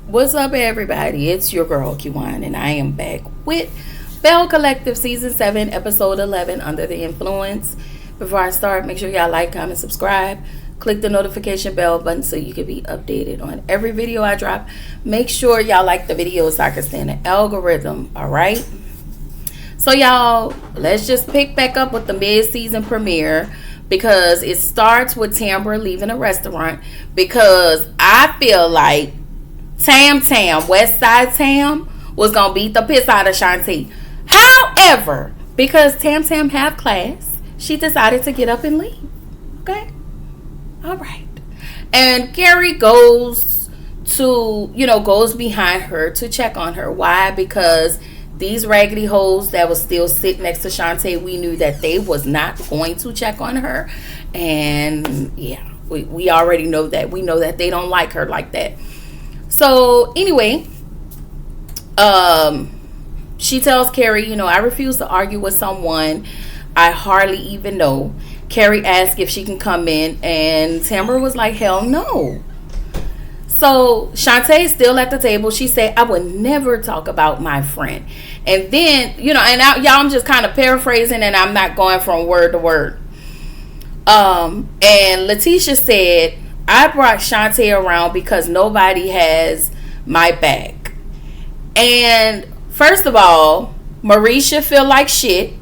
What's up, everybody? It's your girl, Q1, and I am back with Belle Collective Season 7, Episode 11, Under the Influence. Before I start, make sure y'all like, comment, subscribe. Click the notification bell button so you can be updated on every video I drop. Make sure y'all like the video so I can stay in the algorithm, alright? So, y'all, let's just pick back up with the mid-season premiere, because it starts with Tambra leaving a restaurant, because I feel like Tam, West Side Tam, was going to beat the piss out of Shantae. However, because Tam have class, she decided to get up and leave. Okay? All right. And Gary goes behind her to check on her. Why? Because these raggedy hoes that was still sitting next to Shantae, we knew that they was not going to check on her. And yeah, we already know that. We know that they don't like her like that. So anyway, she tells Carrie, I refuse to argue with someone I hardly even know. Carrie asks if she can come in, and Tamara was like, hell no. So Shantae is still at the table. She said, I would never talk about my friend. And then, y'all, I'm just kind of paraphrasing, and I'm not going from word to word. And Letitia said, I brought Shantae around because nobody has my back. And first of all, Marie should feel like shit.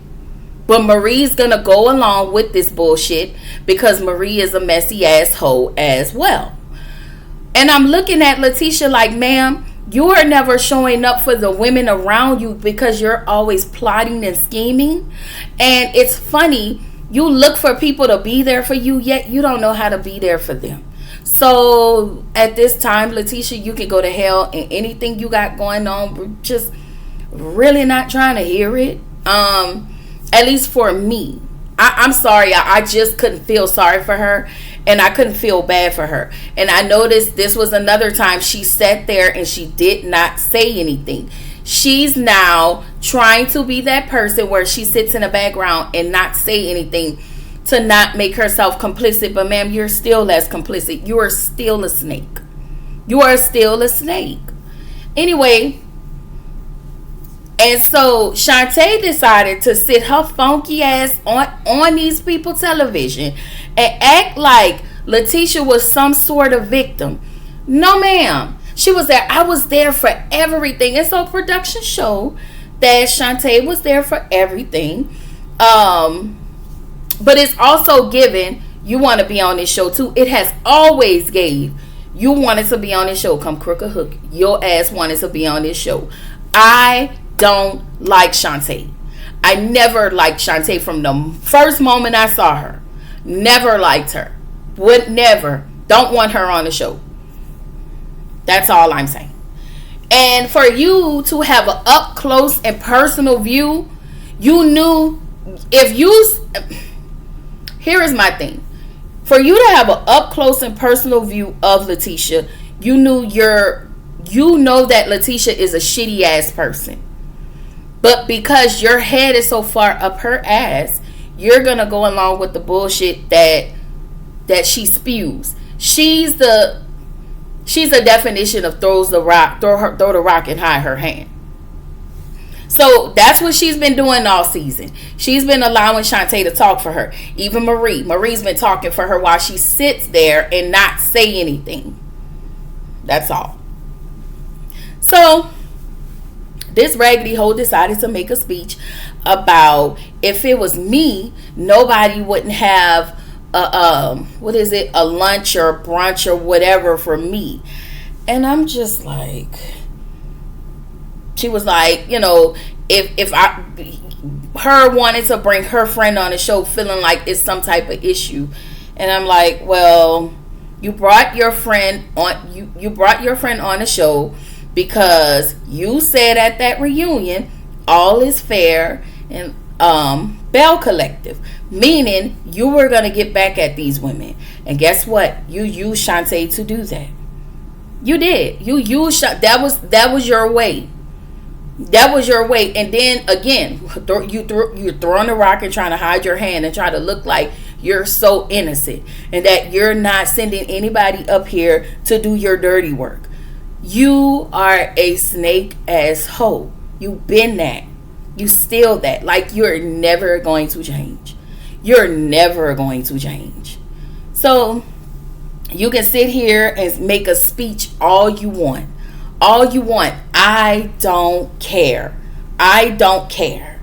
But Marie's going to go along with this bullshit because Marie is a messy asshole as well. And I'm looking at Letitia like, ma'am, you are never showing up for the women around you because you're always plotting and scheming. And it's funny, you look for people to be there for you, yet you don't know how to be there for them. So at this time, Letitia, you can go to hell, and anything you got going on, we're just really not trying to hear it. At least for me. I'm sorry. I just couldn't feel sorry for her, and I couldn't feel bad for her. And I noticed this was another time she sat there and she did not say anything. She's now trying to be that person where she sits in the background and not say anything to not make herself complicit. But ma'am, you're still less complicit. You are still a snake. You are still a snake. Anyway, and so Shantae decided to sit her funky ass on these people television and act like Letitia was some sort of victim. No, ma'am. She was there. I was there for everything. And so production showed that Shantae was there for everything. But it's also given you want to be on this show too. It has always gave you wanted to be on this show. Come crook or hook, your ass wanted to be on this show. I don't like Shantae. I never liked Shantae from the first moment I saw her. Never liked her. Would never. Don't want her on the show. That's all I'm saying. And for you to have an up close and personal view, you knew if you... Here is my thing. For you to have an up close and personal view of Letitia, you know that Letitia is a shitty ass person. But because your head is so far up her ass, you're gonna go along with the bullshit that she spews. She's the definition of throw the rock and hide her hand. So that's what she's been doing all season. She's been allowing Shantae to talk for her. Even Marie's been talking for her while she sits there and not say anything. That's all. So this raggedy hoe decided to make a speech about if it was me, nobody wouldn't have a lunch or brunch or whatever for me. And I'm just like, she was like, if her wanted to bring her friend on the show feeling like it's some type of issue. And I'm like, well, you brought your friend on you brought your friend on the show because you said at that reunion all is fair and Belle Collective, meaning you were going to get back at these women. And guess what? You used Shantae to do that. You did. You used that was your way. That was your way. And then again, you're throwing a rock and trying to hide your hand and try to look like you're so innocent and that you're not sending anybody up here to do your dirty work. You are a snake ass hoe. You been that. You still that. Like, you're never going to change. You're never going to change. So you can sit here and make a speech all you want. All you want. I don't care. I don't care.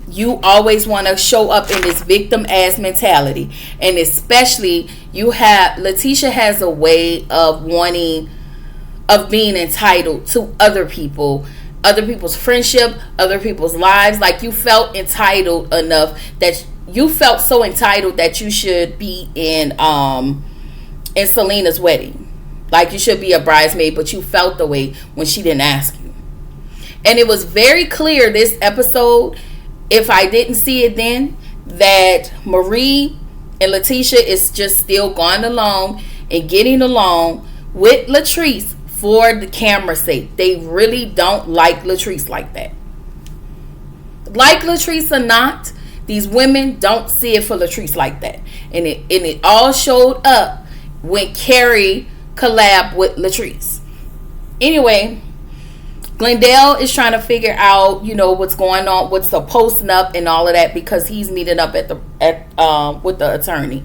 You always want to show up in this victim ass mentality. And especially Letitia has a way of being entitled to other people's friendship, other people's lives. Like, you felt entitled enough that you felt so entitled that you should be in Selena's wedding. Like, you should be a bridesmaid, but you felt the way when she didn't ask you. And it was very clear this episode, if I didn't see it then, that Marie and Letitia is just still going along and getting along with Latrice for the camera's sake. They really don't like Latrice like that. Like Latrice or not, these women don't see it for Latrice like that. And it all showed up when Carrie collabed with Latrice. Anyway, Glendale is trying to figure out, what's going on, what's the posting up and all of that, because he's meeting up with the attorney.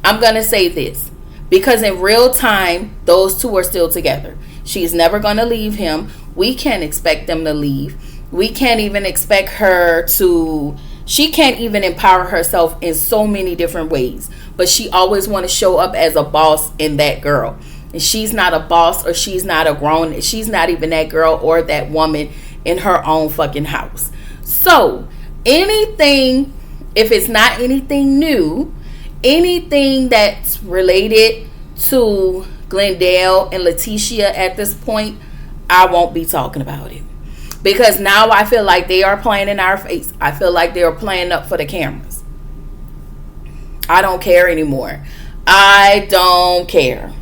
I'm gonna say this because in real time, those two are still together. She's never gonna leave him. We can't expect them to leave. We can't even expect her to. She can't even empower herself in so many different ways. But she always want to show up as a boss in that girl. And she's not a boss, or she's not she's not even that girl or that woman in her own fucking house. So anything, if it's not anything new, anything that's related to Glendale and Letitia at this point, I won't be talking about it. Because now I feel like they are playing in our face. I feel like they are playing up for the cameras. I don't care anymore. I don't care.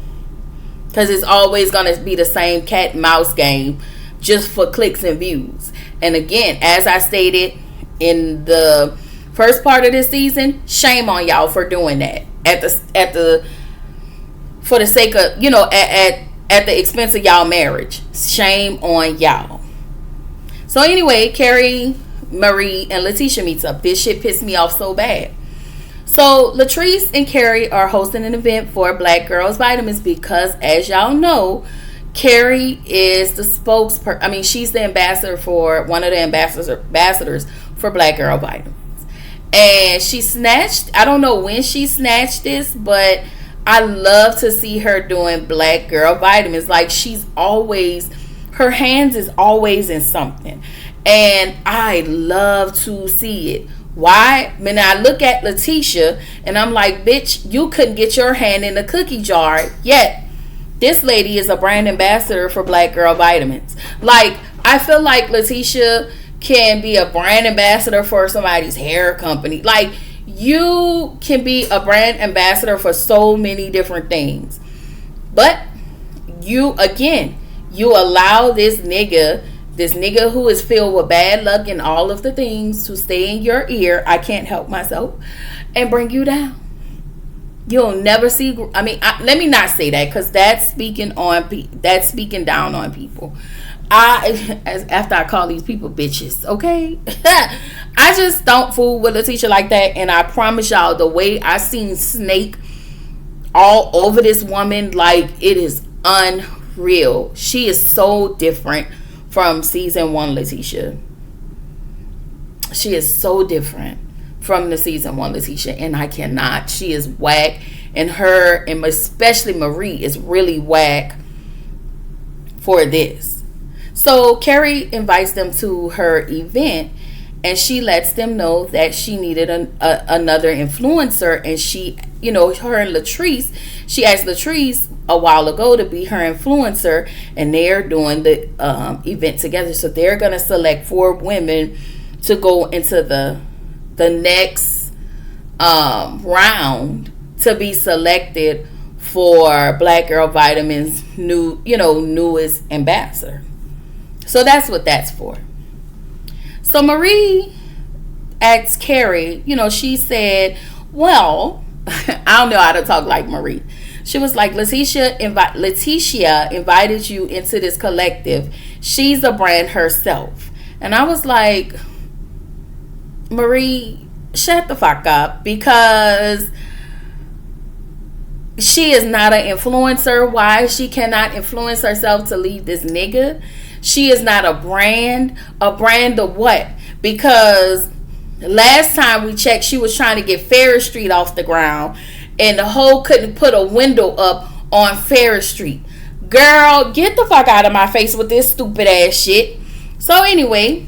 Because it's always going to be the same cat and mouse game just for clicks and views. And again, as I stated in the first part of this season, shame on y'all for doing that. For the sake of, at the expense of y'all marriage. Shame on y'all. So anyway, Carrie, Marie, and Letitia meets up. This shit pissed me off so bad. So Latrice and Carrie are hosting an event for Black Girls Vitamins because, as y'all know, Carrie is the spokesperson. I mean, she's the ambassador for one of the ambassadors for Black Girl Vitamins. And she snatched, I don't know when she snatched this, but I love to see her doing Black Girl Vitamins. Like, her hands is always in something. And I love to see it. Why? When I look at Letitia and I'm like, bitch, you couldn't get your hand in the cookie jar, yet this lady is a brand ambassador for Black Girl Vitamins. Like, I feel like Letitia can be a brand ambassador for somebody's hair company. Like, you can be a brand ambassador for so many different things. But you allow this nigga who is filled with bad luck and all of the things to stay in your ear, I can't help myself, and bring you down. You'll never see. I mean, let me not say that, because that's speaking down on people. After I call these people bitches, okay? I just don't fool with Letitia like that, and I promise y'all, the way I seen Snake all over this woman, like, it is unreal. She is so different from season 1 Letitia. She is so different from the season 1 Letitia, and I cannot. She is whack, and her, and especially Marie, is really whack for this. So Carrie invites them to her event, and she lets them know that she needed another influencer, and she, her and Latrice, she asked Latrice a while ago to be her influencer, and they're doing the event together. So they're gonna select 4 women to go into the next round to be selected for Black Girl Vitamins' newest ambassador. So that's what that's for. So Marie asked Carrie, she said, well, I don't know how to talk like Marie. She was like, Letitia invited you into this collective. She's a brand herself. And I was like, Marie, shut the fuck up, because she is not an influencer. Why she cannot influence herself to leave this nigga? She is not a brand. A brand of what? Because last time we checked, she was trying to get Ferris Street off the ground, and the hoe couldn't put a window up on Ferris Street. Girl, get the fuck out of my face with this stupid ass shit. So anyway,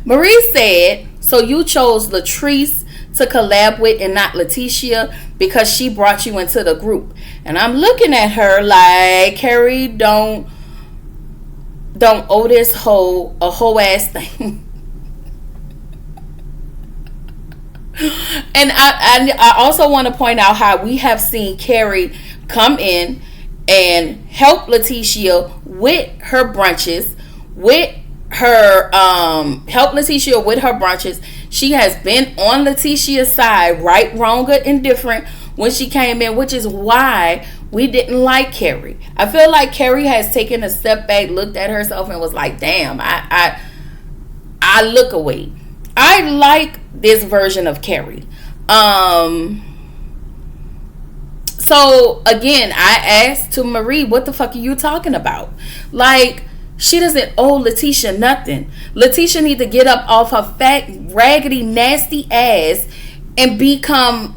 Marie said, so you chose Latrice to collab with and not Letitia because she brought you into the group. And I'm looking at her like, Carrie, don't owe this hoe a whole ass thing. And I also want to point out how we have seen Carrie come in and help Letitia with her brunches, help Letitia with her brunches. She has been on Letitia's side, right, wrong, good, indifferent, when she came in, which is why we didn't like Carrie. I feel like Carrie has taken a step back, looked at herself, and was like, damn, I look away. I like this version of Carrie. So again, I asked to Marie, what the fuck are you talking about? Like, she doesn't owe Letitia nothing. Letitia need to get up off her fat, raggedy, nasty ass and become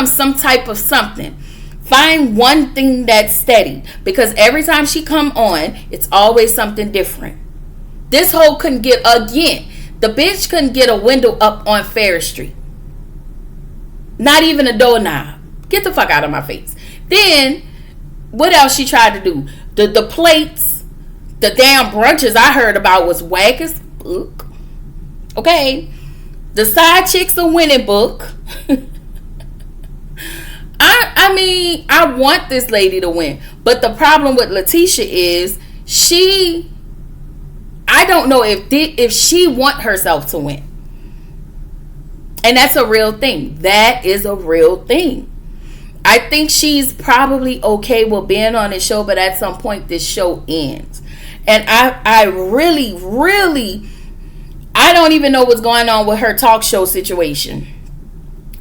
some type of something. Find one thing that's steady, because every time she come on, it's always something different. This hoe couldn't get, again, the bitch couldn't get a window up on Ferris Street. Not even a doorknob. Get the fuck out of my face. Then, what else she tried to do? The plates, the damn brunches I heard about was whack as fuck. Okay? The side chicks a winning book. I mean, I want this lady to win. But the problem with Letitia is I don't know if she want herself to win. And that's a real thing. That is a real thing. I think she's probably okay with being on this show, but at some point this show ends. And I really, I don't even know what's going on with her talk show situation.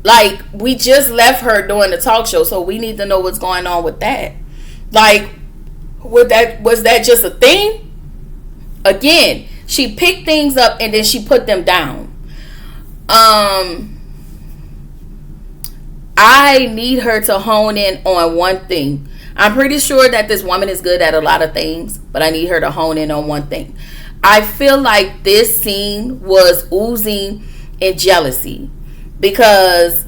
Like, we just left her doing the talk show, so we need to know what's going on with that. Like, was that just a thing? Again, she picked things up and then she put them down. I need her to hone in on one thing. I'm pretty sure that this woman is good at a lot of things, but I need her to hone in on one thing. I feel like this scene was oozing in jealousy, because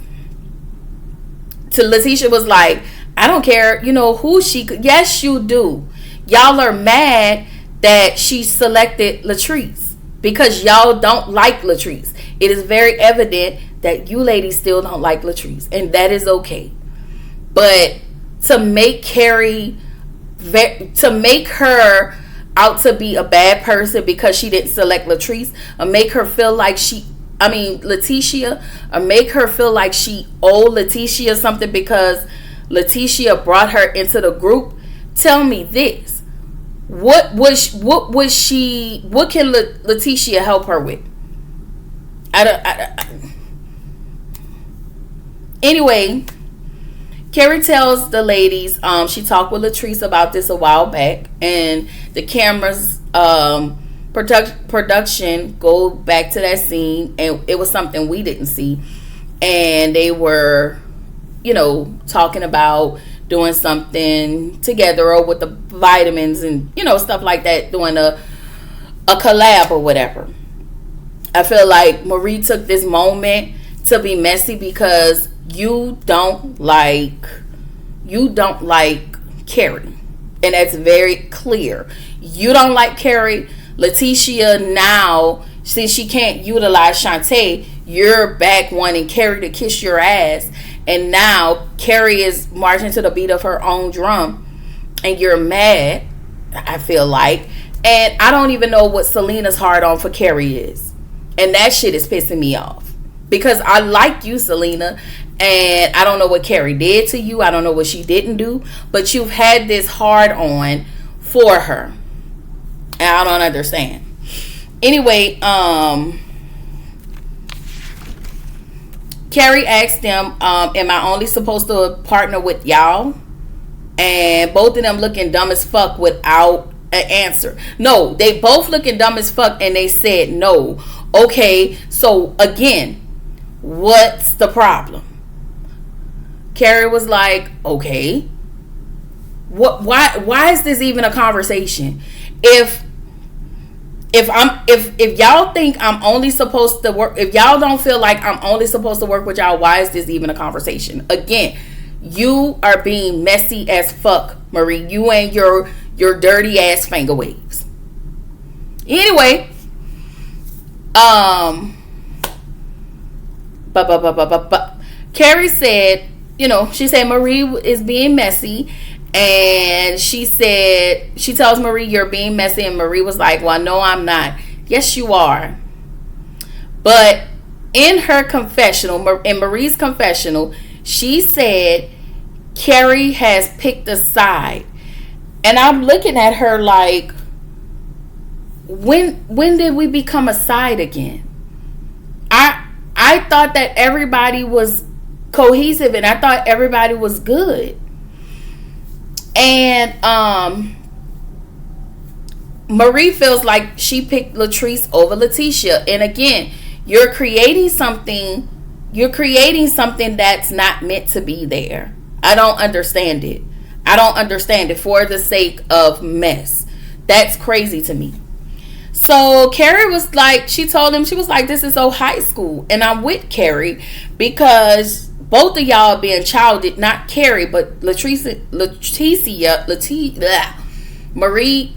to Letitia was like, I don't care, who she could. Yes, you do. Y'all are mad that she selected Latrice because y'all don't like Latrice. It is very evident that you ladies still don't like Latrice, and that is okay. But to make Carrie, to make her out to be a bad person because she didn't select Latrice, or make her feel like Letitia, or make her feel like she owed Letitia something because Letitia brought her into the group. Tell me this. What can Letitia help her with? Anyway, Carrie tells the ladies, she talked with Latrice about this a while back, and the cameras production go back to that scene, and it was something we didn't see, and they were talking about doing something together, or with the vitamins and stuff like that, doing a collab or whatever. I feel like Marie took this moment to be messy because you don't like Carrie, and that's very clear. You don't like Carrie. Letitia, now since she can't utilize Shantae, you're back wanting Carrie to kiss your ass, and now Carrie is marching to the beat of her own drum, and you're mad, I feel like. And I don't even know what Selena's hard on for Carrie is, and that shit is pissing me off. because I like you, Selena, and I don't know what Carrie did to you. I don't know what she didn't do, but you've had this hard on for her, and I don't understand. Anyway, Carrie asked them, am I only supposed to partner with y'all? And both of them looking dumb as fuck without an answer. No, they both looking dumb as fuck, and they said no. Okay, so again, what's the problem? Carrie was like, okay, why is this even a conversation? If y'all think I'm only supposed to work, if y'all don't feel like I'm only supposed to work with y'all, why is this even a conversation? Again, you are being messy as fuck, Marie. You and your dirty ass finger waves. Anyway, Carrie said, she said Marie is being messy, and she tells Marie, you're being messy, and Marie was like, well, no, I'm not. Yes, you are. But in her confessional, in Marie's confessional, she said Carrie has picked a side. And I'm looking at her like, when did we become a side again? I thought that everybody was cohesive, and I thought everybody was good. And Marie feels like she picked Latrice over Letitia. And again, you're creating something that's not meant to be there. I don't understand it. For the sake of mess. That's crazy to me. So Carrie was like, she told him, she was like, this is so high school. And I'm with Carrie because both of y'all are being childish. Not Carrie, but Marie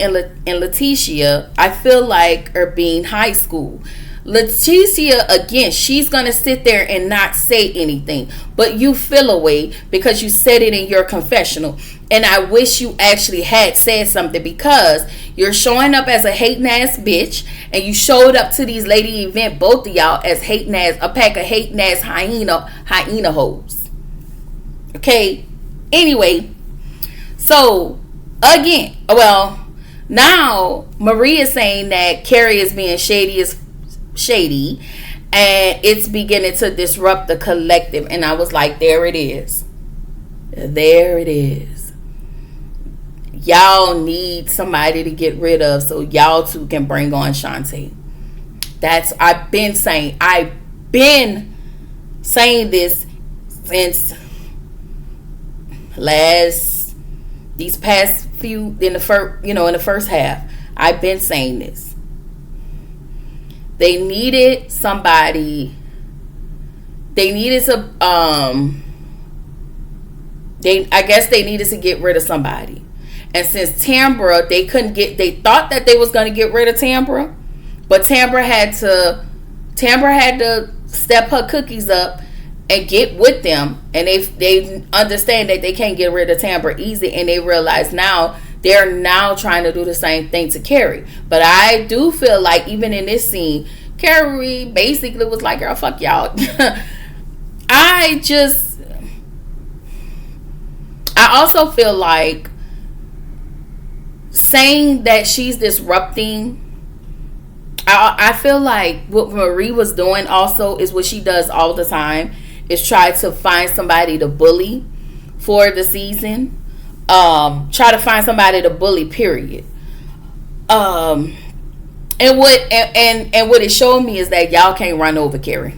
and Letitia, I feel like, are being high school. Leticia, again, she's going to sit there and not say anything. But you feel away because you said it in your confessional. And I wish you actually had said something, because you're showing up as a hating ass bitch. And you showed up to these lady event, both of y'all, as hating ass, a pack of hating ass hyena hoes. Okay? Anyway, so, again, well, now Marie is saying that Carrie is being shady, and it's beginning to disrupt the collective. And I was like, there it is. Y'all need somebody to get rid of so y'all two can bring on Shantae. I've been saying this since these past few, in the first half. I've been saying this. They needed somebody. They needed to I guess they needed to get rid of somebody. And since Tambra, they thought that they was going to get rid of Tambra, but Tambra had to step her cookies up and get with them. And they understand that they can't get rid of Tambra easy, and they realize now they're now trying to do the same thing to Carrie. But I do feel like even in this scene, Carrie basically was like, girl, fuck y'all. I also feel like saying that she's disrupting, I feel like what Marie was doing also is what she does all the time, is try to find somebody to bully for the season. Try to find somebody to bully, period. And what it showed me is that y'all can't run over Carrie,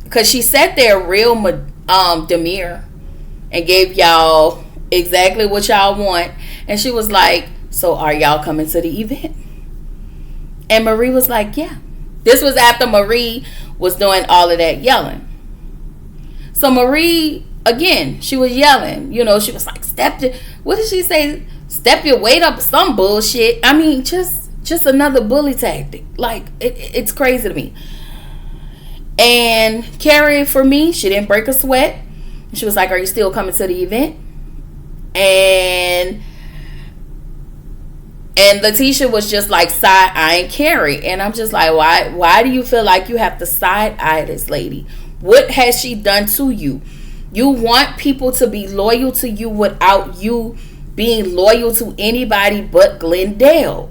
because she sat there real demure and gave y'all exactly what y'all want. And she was like, so are y'all coming to the event? And Marie was like, yeah. This was after Marie was doing all of that yelling. So Marie, again, she was yelling. She was like, what did she say? Step your weight up, some bullshit. I mean, just another bully tactic. Like, it's crazy to me. And Carrie, for me, she didn't break a sweat. She was like, are you still coming to the event? And And Letitia was just like side-eyeing Carrie. And I'm just like, why do you feel like you have to side-eye this lady? What has she done to you? You want people to be loyal to you without you being loyal to anybody but Glendale.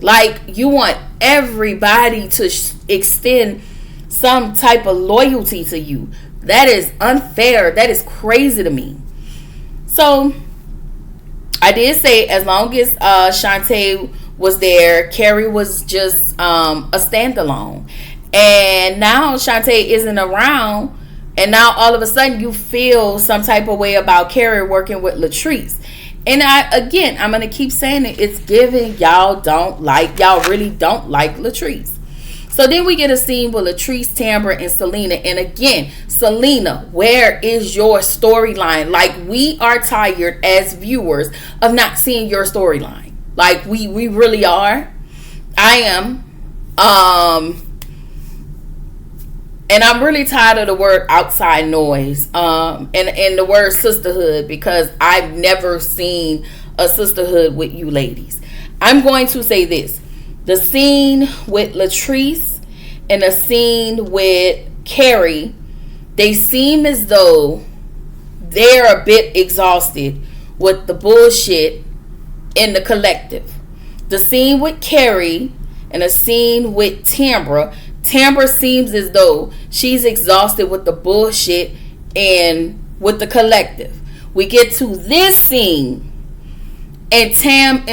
Like, you want everybody to extend some type of loyalty to you. That is unfair. That is crazy to me. So I did say as long as Shantae was there, Carrie was just a standalone. And now Shantae isn't around, and now all of a sudden you feel some type of way about Carrie working with Latrice. And I'm going to keep saying it. It's giving y'all really don't like Latrice. So then we get a scene with Latrice, Tambra, and Selena. And again, Selena, where is your storyline? Like, we are tired as viewers of not seeing your storyline. Like, we really are. I am. And I'm really tired of the word outside noise and the word sisterhood, because I've never seen a sisterhood with you ladies. I'm going to say this. The scene with Latrice and the scene with Carrie, they seem as though they're a bit exhausted with the bullshit in the collective. The scene with Carrie and the scene with Tambra seems as though she's exhausted with the bullshit and with the collective. We get to this scene, and Tam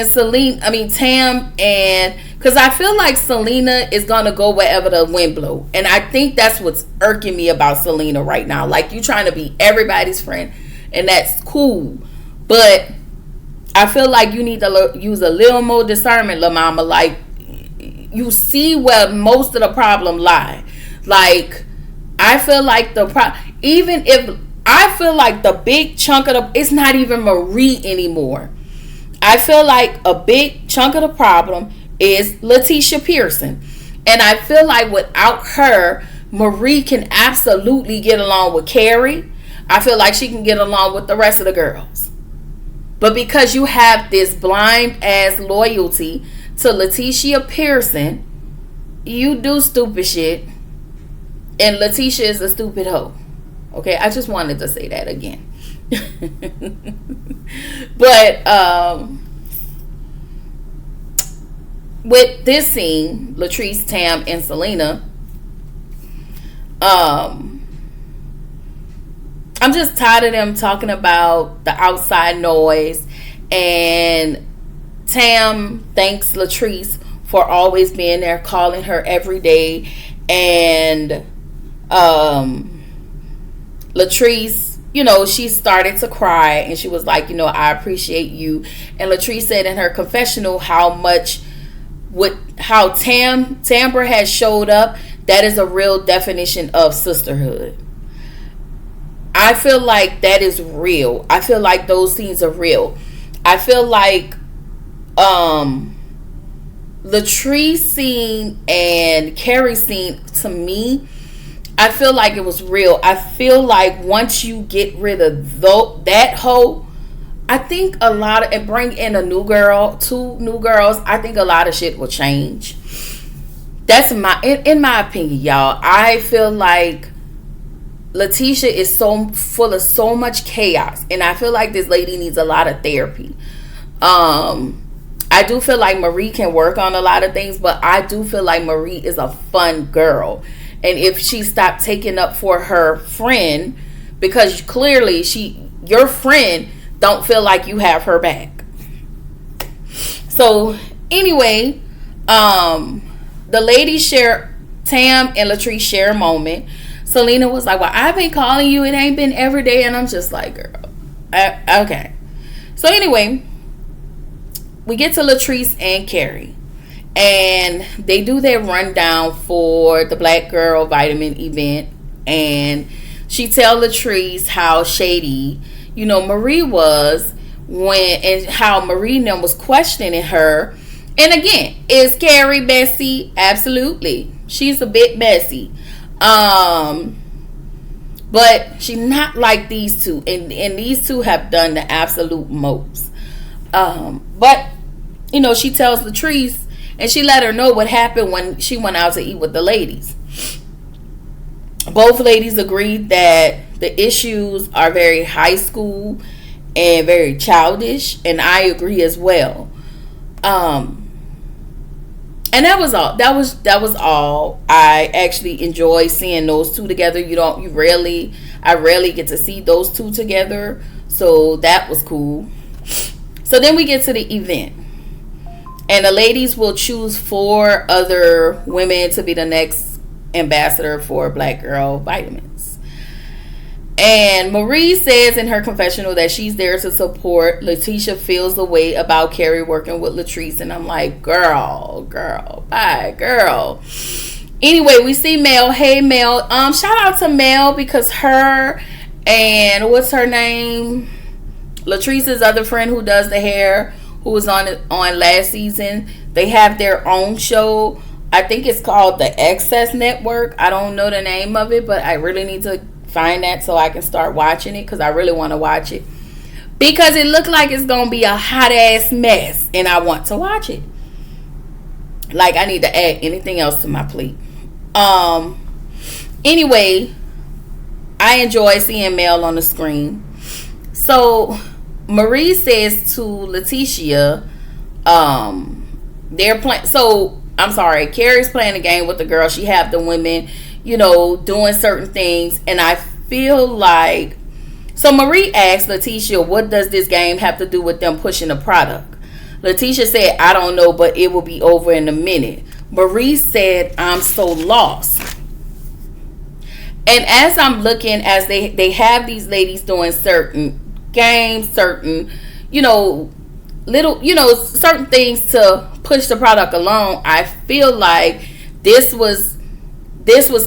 and because I feel like Selena is gonna go wherever the wind blow, and I think that's what's irking me about Selena right now. Like, you trying to be everybody's friend, and that's cool, but I feel like you need to use a little more discernment, La Mama. Like, you see where most of the problem lie. Like, I feel like the big chunk of it's not even Marie anymore. I feel like a big chunk of the problem is Letitia Pearson. And I feel like without her, Marie can absolutely get along with Carrie. I feel like she can get along with the rest of the girls. But because you have this blind ass loyalty to Letitia Pearson, you do stupid shit. And Letitia is a stupid hoe. Okay, I just wanted to say that again. But with this scene, Latrice, Tam, and Selena, I'm just tired of them talking about the outside noise. And Tam thanks Latrice for always being there, calling her every day. And Latrice, she started to cry, and she was like, I appreciate you. And Latrice said in her confessional how Tambra has showed up, that is a real definition of sisterhood. I feel like that is real. I feel like those scenes are real. I feel like Latrice scene and Carrie scene, to me, I feel like it was real. I feel like once you get rid of that hoe, I think and bring in two new girls, I think a lot of shit will change. That's in my opinion, y'all. I feel like Letitia is so full of so much chaos, and I feel like this lady needs a lot of therapy. I do feel like Marie can work on a lot of things, but I do feel like Marie is a fun girl. And if she stopped taking up for her friend, because clearly your friend don't feel like you have her back. So anyway, the ladies share, Tam and Latrice share a moment. Selena was like, well, I've been calling you. It ain't been every day. And I'm just like, girl, okay. So anyway, we get to Latrice and Carrie. And they do their rundown for the Black Girl Vitamin event. And she tell Latrice how shady, Marie was and how Marie was questioning her. And again, is Carrie messy? Absolutely. She's a bit messy. But she's not like these two. And these two have done the absolute most. But she tells Latrice, and she let her know what happened when she went out to eat with the ladies. Both ladies agreed that the issues are very high school and very childish, and I agree as well. And that was all. That was all. I actually enjoy seeing those two together. I rarely get to see those two together, so that was cool. So then we get to the event, and the ladies will choose 4 other women to be the next ambassador for Black Girl Vitamins. And Marie says in her confessional that she's there to support. Letitia feels the way about Carrie working with Latrice, and I'm like, girl, bye, girl. Anyway, we see Mel. Hey, Mel. Shout out to Mel, because her and what's her name, Latrice's other friend who does the hair, who was on last season, they have their own show. I think it's called the Access Network. I don't know the name of it, but I really need to find that so I can start watching it, because I really want to watch it, because it looked like it's gonna be a hot ass mess, and I want to watch it. Like, I need to add anything else to my plate. Anyway, I enjoy seeing Mel on the screen. So Marie says to Letitia, they're playing. So I'm sorry, Carrie's playing a game with the girl. She have the women, doing certain things, and I feel like, so Marie asked Letitia, what does this game have to do with them pushing the product? Letitia said, I don't know, but it will be over in a minute. Marie said, I'm so lost. And as I'm looking, as they have these ladies doing certain games, certain, certain things to push the product along, I feel like this was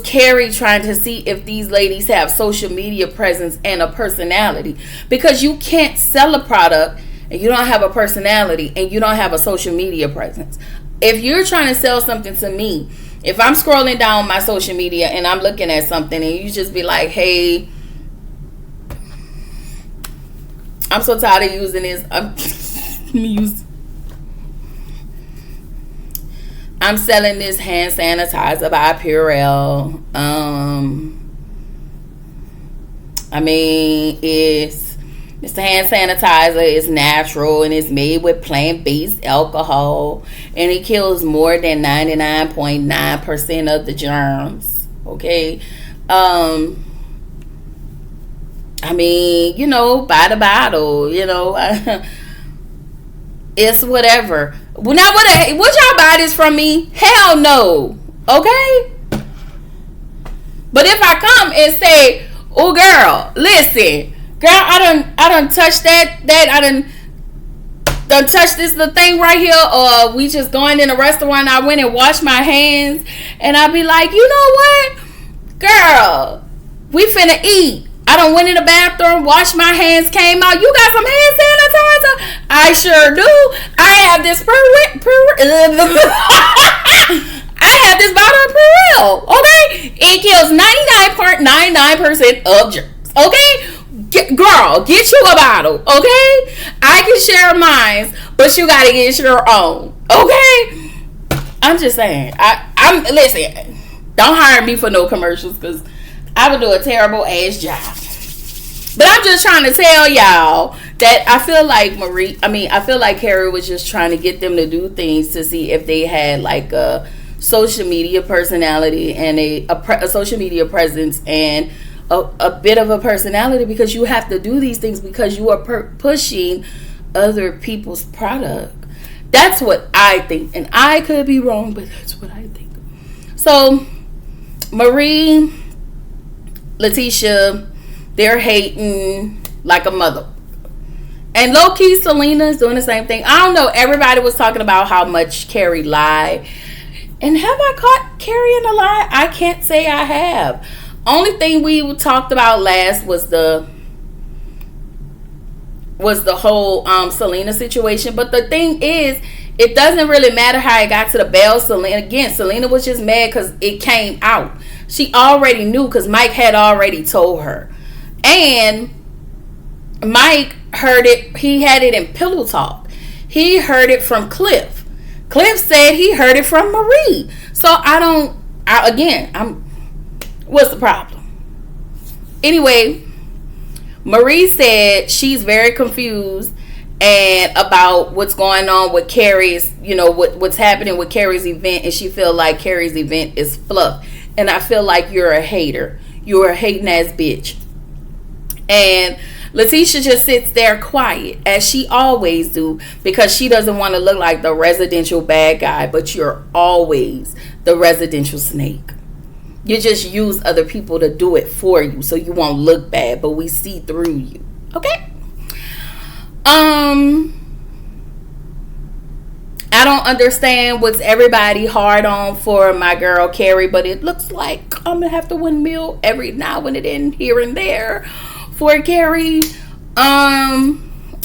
Carrie trying to see if these ladies have social media presence and a personality, because you can't sell a product and you don't have a personality and you don't have a social media presence. If you're trying to sell something to me, if I'm scrolling down my social media and I'm looking at something and you just be like, hey, I'm so tired of using this. I'm selling this hand sanitizer by Purell. It's the hand sanitizer. It's natural and it's made with plant-based alcohol, and it kills more than 99.9% of the germs. Okay. By the bottle. It's whatever. Well, now would y'all buy this from me? Hell no. Okay? But if I come and say, oh girl, listen, girl, I done touched that I done touched this little thing right here, or we just going in a restaurant, I went and washed my hands, and I be like, you know what? Girl, we finna eat. I done went in the bathroom, washed my hands, came out. You got some hand sanitizer? I sure do. I have this I have this bottle of Purell. Okay? It kills 99.99% of germs. Okay? Girl, get you a bottle. Okay? I can share mine, but you gotta get your own. Okay? I'm just saying. I'm listen. Don't hire me for no commercials, because I would do a terrible ass job. But I'm just trying to tell y'all that I feel like Carrie was just trying to get them to do things to see if they had like a social media personality and a social media presence and a bit of a personality, because you have to do these things because you are pushing other people's product. That's what I think, and I could be wrong, but that's what I think. So Marie, Letitia, they're hating like a mother. And low-key, Selena is doing the same thing. I don't know. Everybody was talking about how much Carrie lied. And have I caught Carrie in a lie? I can't say I have. Only thing we talked about last was the whole Selena situation. But the thing is, it doesn't really matter how it got to the Belle. Selena was just mad because it came out. She already knew, because Mike had already told her. And Mike heard it. He had it in Pillow Talk. He heard it from Cliff. Cliff said he heard it from Marie. So what's the problem? Anyway, Marie said she's very confused and about what's going on with Carrie's, what's happening with Carrie's event, and she feel like Carrie's event is fluff. And I feel like you're a hater. You're a hating ass bitch. And Letitia just sits there quiet, as she always do, because she doesn't want to look like the residential bad guy, but you're always the residential snake. You just use other people to do it for you so you won't look bad, but we see through you. Okay? I don't understand what's everybody hard on for my girl Carrie, but it looks like I'm gonna have to windmill every now and then, here and there, for Carrie. I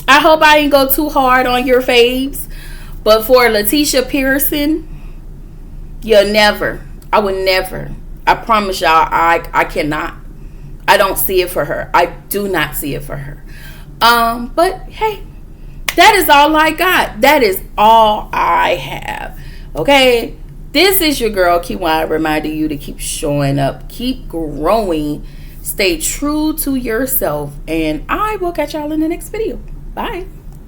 hope I didn't go too hard on your faves, but for Letitia Pearson, I would never. I promise y'all, I cannot. I don't see it for her. I do not see it for her. But hey, that is all I got. That is all I have. Okay? This is your girl, Kiwan, reminding you to keep showing up, keep growing, stay true to yourself, and I will catch y'all in the next video. Bye.